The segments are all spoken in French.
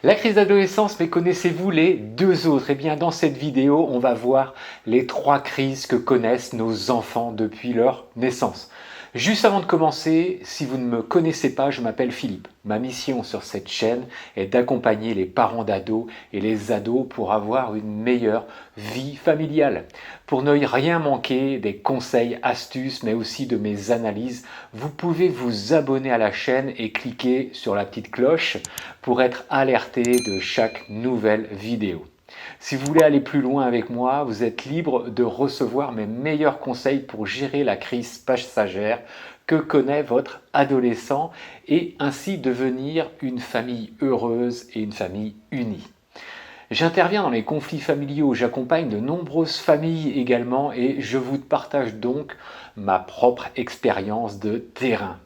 La crise d'adolescence, mais connaissez-vous les deux autres? Eh bien, dans cette vidéo, on va voir les trois crises que connaissent nos enfants depuis leur naissance. Juste avant de commencer, si vous ne me connaissez pas, je m'appelle Philippe. Ma mission sur cette chaîne est d'accompagner les parents d'ados et les ados pour avoir une meilleure vie familiale. Pour ne rien manquer des conseils, astuces, mais aussi de mes analyses, vous pouvez vous abonner à la chaîne et cliquer sur la petite cloche pour être alerté de chaque nouvelle vidéo. Si vous voulez aller plus loin avec moi, vous êtes libre de recevoir mes meilleurs conseils pour gérer la crise passagère que connaît votre adolescent et ainsi devenir une famille heureuse et une famille unie. J'interviens dans les conflits familiaux, j'accompagne de nombreuses familles également et je vous partage donc ma propre expérience de terrain.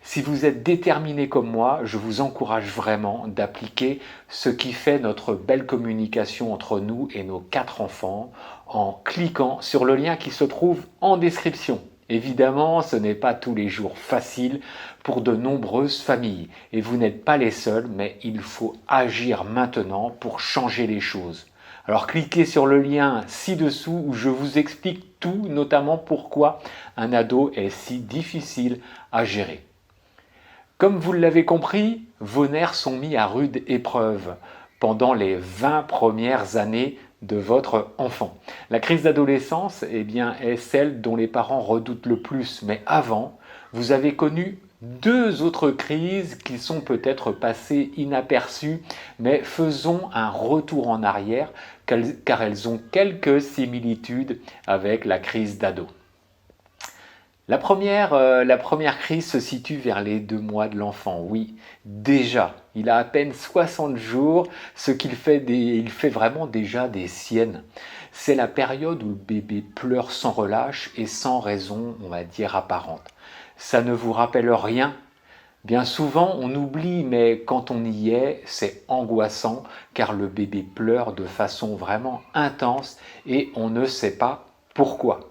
Si vous êtes déterminé comme moi, je vous encourage vraiment d'appliquer ce qui fait notre belle communication entre nous et nos 4 enfants en cliquant sur le lien qui se trouve en description. Évidemment, ce n'est pas tous les jours facile pour de nombreuses familles et vous n'êtes pas les seuls, mais il faut agir maintenant pour changer les choses. Alors cliquez sur le lien ci-dessous où je vous explique tout, notamment pourquoi un ado est si difficile à gérer. Comme vous l'avez compris, vos nerfs sont mis à rude épreuve pendant les 20 premières années de votre enfant. La crise d'adolescence est celle dont les parents redoutent le plus. Mais avant, vous avez connu deux autres crises qui sont peut-être passées inaperçues, mais faisons un retour en arrière car elles ont quelques similitudes avec la crise d'ado. La première crise se situe vers les 2 mois de l'enfant. Oui, déjà, il a à peine 60 jours, ce qu'il fait, il fait vraiment déjà des siennes. C'est la période où le bébé pleure sans relâche et sans raison, on va dire, apparente. Ça ne vous rappelle rien? Bien souvent, on oublie, mais quand on y est, c'est angoissant car le bébé pleure de façon vraiment intense et on ne sait pas pourquoi.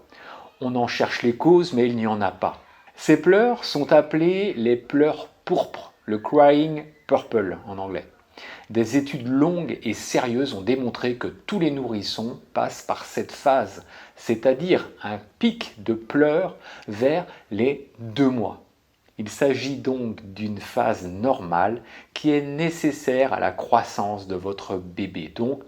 On en cherche les causes, mais il n'y en a pas. Ces pleurs sont appelés les pleurs pourpres, le crying purple en anglais. Des études longues et sérieuses ont démontré que tous les nourrissons passent par cette phase, c'est-à-dire un pic de pleurs vers les 2 mois. Il s'agit donc d'une phase normale qui est nécessaire à la croissance de votre bébé. Donc,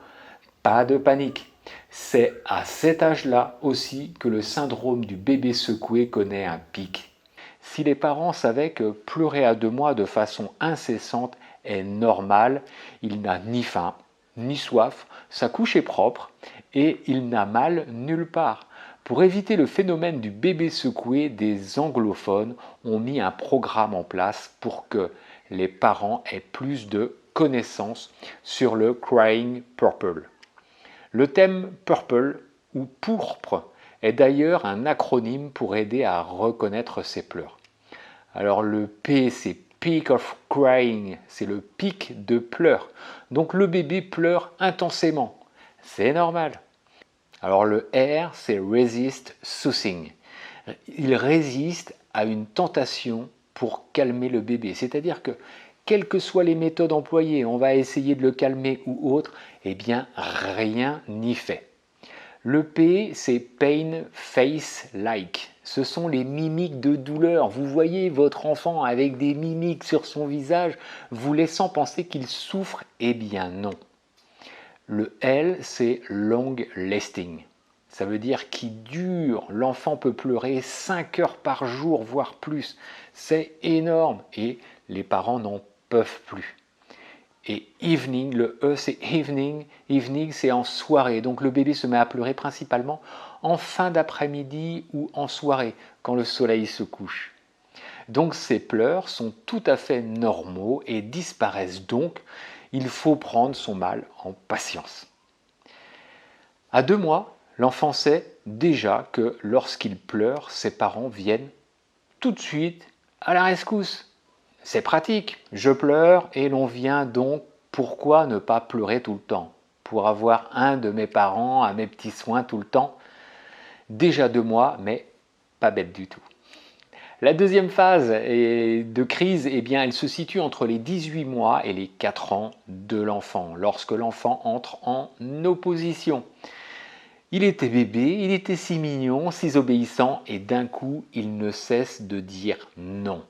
pas de panique. C'est à cet âge-là aussi que le syndrome du bébé secoué connaît un pic. Si les parents savaient que pleurer à 2 mois de façon incessante est normal, il n'a ni faim, ni soif, sa couche est propre et il n'a mal nulle part. Pour éviter le phénomène du bébé secoué, des anglophones ont mis un programme en place pour que les parents aient plus de connaissances sur le crying purple. Le thème Purple ou pourpre est d'ailleurs un acronyme pour aider à reconnaître ces pleurs. Alors le P c'est Peak of Crying, c'est le pic de pleurs. Donc le bébé pleure intensément, c'est normal. Alors le R c'est Resist Soothing. Il résiste à une tentation pour calmer le bébé. C'est-à-dire que quelles que soient les méthodes employées, on va essayer de le calmer ou autre, eh bien rien n'y fait. Le P, c'est Pain Face Like. Ce sont les mimiques de douleur. Vous voyez votre enfant avec des mimiques sur son visage, vous laissant penser qu'il souffre. Eh bien non. Le L, c'est Long Lasting. Ça veut dire qu'il dure. L'enfant peut pleurer 5 heures par jour, voire plus. C'est énorme et les parents n'en peuvent plus. Et evening, le E c'est evening, evening c'est en soirée. Donc le bébé se met à pleurer principalement en fin d'après-midi ou en soirée, quand le soleil se couche. Donc ces pleurs sont tout à fait normaux et disparaissent donc. Il faut prendre son mal en patience. À 2 mois, l'enfant sait déjà que lorsqu'il pleure, ses parents viennent tout de suite à la rescousse. C'est pratique, je pleure et l'on vient donc, pourquoi ne pas pleurer tout le temps? Pour avoir un de mes parents à mes petits soins tout le temps? Déjà 2 mois, mais pas bête du tout. La deuxième phase de crise, eh bien, elle se situe entre les 18 mois et les 4 ans de l'enfant, lorsque l'enfant entre en opposition. Il était bébé, il était si mignon, si obéissant, et d'un coup, il ne cesse de dire non.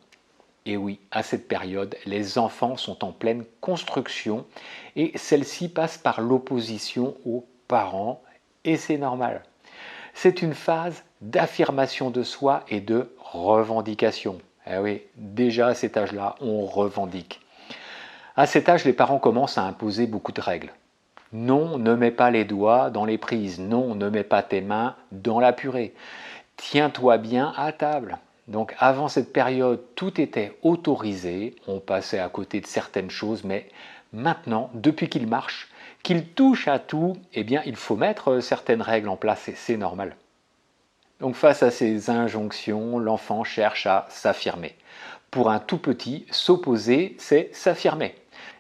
Et oui, à cette période, les enfants sont en pleine construction et celle-ci passe par l'opposition aux parents, et c'est normal. C'est une phase d'affirmation de soi et de revendication. Eh oui, déjà à cet âge-là, on revendique. À cet âge, les parents commencent à imposer beaucoup de règles. Non, ne mets pas les doigts dans les prises. Non, ne mets pas tes mains dans la purée. Tiens-toi bien à table. Donc avant cette période, tout était autorisé. On passait à côté de certaines choses, mais maintenant, depuis qu'il marche, qu'il touche à tout, eh bien, il faut mettre certaines règles en place et c'est normal. Donc face à ces injonctions, l'enfant cherche à s'affirmer. Pour un tout petit, s'opposer, c'est s'affirmer.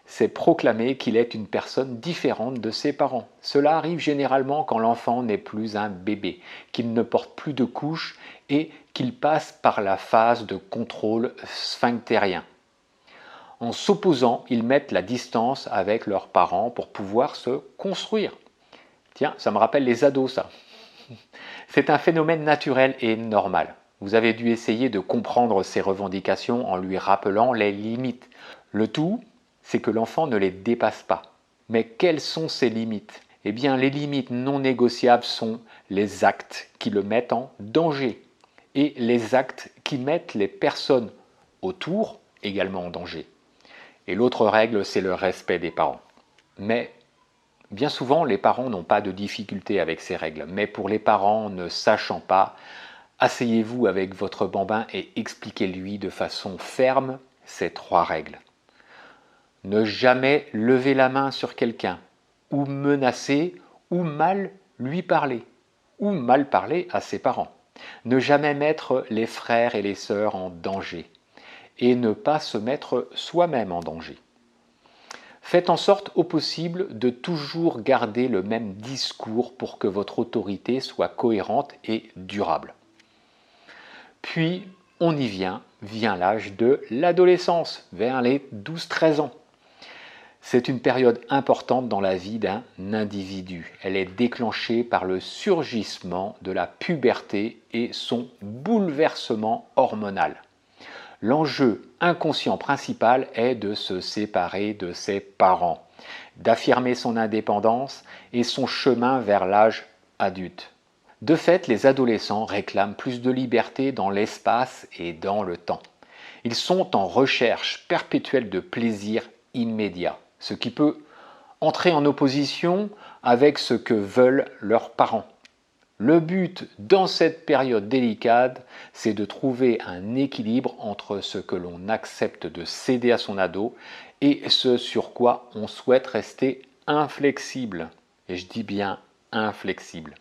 C'est proclamer qu'il est une personne différente de ses parents. Cela arrive généralement quand l'enfant n'est plus un bébé, qu'il ne porte plus de couches et qu'il passe par la phase de contrôle sphinctérien. En s'opposant, ils mettent la distance avec leurs parents pour pouvoir se construire. Tiens, ça me rappelle les ados, ça. C'est un phénomène naturel et normal. Vous avez dû essayer de comprendre ses revendications en lui rappelant les limites. Le tout, c'est que l'enfant ne les dépasse pas. Mais quelles sont ses limites? Eh bien, les limites non négociables sont les actes qui le mettent en danger et les actes qui mettent les personnes autour également en danger. Et l'autre règle, c'est le respect des parents. Mais bien souvent, les parents n'ont pas de difficulté avec ces règles. Mais pour les parents ne sachant pas, asseyez-vous avec votre bambin et expliquez-lui de façon ferme ces 3 règles. Ne jamais lever la main sur quelqu'un, ou menacer, ou mal lui parler, ou mal parler à ses parents. Ne jamais mettre les frères et les sœurs en danger, et ne pas se mettre soi-même en danger. Faites en sorte au possible de toujours garder le même discours pour que votre autorité soit cohérente et durable. Puis, on y vient l'âge de l'adolescence, vers les 12-13 ans. C'est une période importante dans la vie d'un individu. Elle est déclenchée par le surgissement de la puberté et son bouleversement hormonal. L'enjeu inconscient principal est de se séparer de ses parents, d'affirmer son indépendance et son chemin vers l'âge adulte. De fait, les adolescents réclament plus de liberté dans l'espace et dans le temps. Ils sont en recherche perpétuelle de plaisir immédiat, ce qui peut entrer en opposition avec ce que veulent leurs parents. Le but dans cette période délicate, c'est de trouver un équilibre entre ce que l'on accepte de céder à son ado et ce sur quoi on souhaite rester inflexible. Et je dis bien inflexible.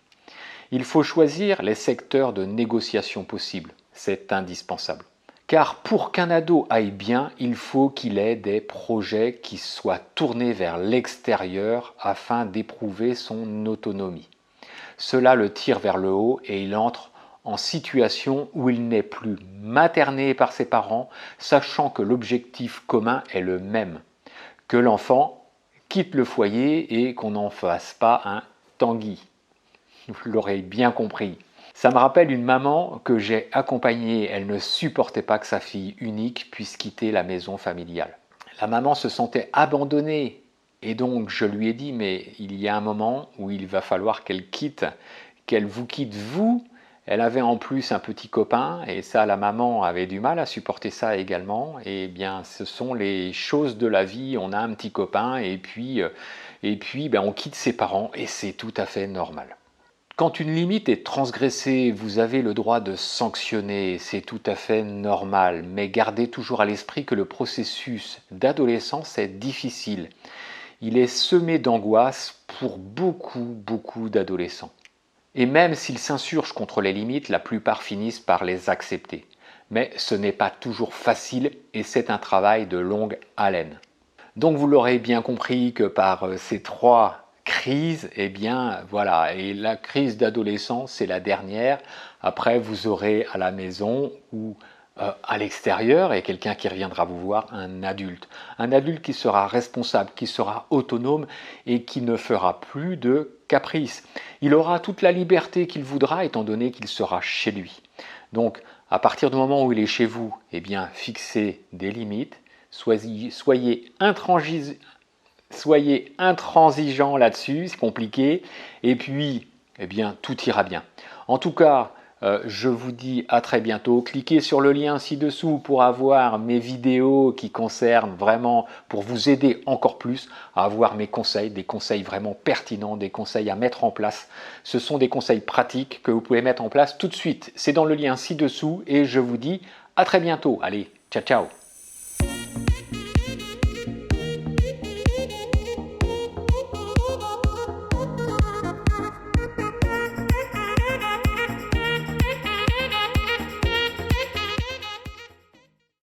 Il faut choisir les secteurs de négociation possibles. C'est indispensable. Car pour qu'un ado aille bien, il faut qu'il ait des projets qui soient tournés vers l'extérieur afin d'éprouver son autonomie. Cela le tire vers le haut et il entre en situation où il n'est plus materné par ses parents, sachant que l'objectif commun est le même, que l'enfant quitte le foyer et qu'on n'en fasse pas un Tanguy. Vous l'aurez bien compris. Ça me rappelle une maman que j'ai accompagnée. Elle ne supportait pas que sa fille unique puisse quitter la maison familiale. La maman se sentait abandonnée. Et donc je lui ai dit, mais il y a un moment où il va falloir qu'elle vous quitte vous. Elle avait en plus un petit copain et ça, la maman avait du mal à supporter ça également. Et bien, ce sont les choses de la vie. On a un petit copain et puis on quitte ses parents et c'est tout à fait normal. Quand une limite est transgressée, vous avez le droit de sanctionner, c'est tout à fait normal, mais gardez toujours à l'esprit que le processus d'adolescence est difficile. Il est semé d'angoisse pour beaucoup d'adolescents. Et même s'ils s'insurgent contre les limites, la plupart finissent par les accepter. Mais ce n'est pas toujours facile et c'est un travail de longue haleine. Donc vous l'aurez bien compris que par ces 3 crises, eh bien voilà, et la crise d'adolescence c'est la dernière. Après vous aurez à la maison ou à l'extérieur et quelqu'un qui reviendra vous voir, un adulte. Un adulte qui sera responsable, qui sera autonome et qui ne fera plus de caprices. Il aura toute la liberté qu'il voudra étant donné qu'il sera chez lui. Donc, à partir du moment où il est chez vous, eh bien, fixez des limites, soyez intransigeant là-dessus, c'est compliqué, et puis, eh bien, tout ira bien. En tout cas, je vous dis à très bientôt. Cliquez sur le lien ci-dessous pour avoir mes vidéos qui concernent vraiment, pour vous aider encore plus à avoir mes conseils, des conseils vraiment pertinents, des conseils à mettre en place. Ce sont des conseils pratiques que vous pouvez mettre en place tout de suite. C'est dans le lien ci-dessous et je vous dis à très bientôt. Allez, ciao ciao.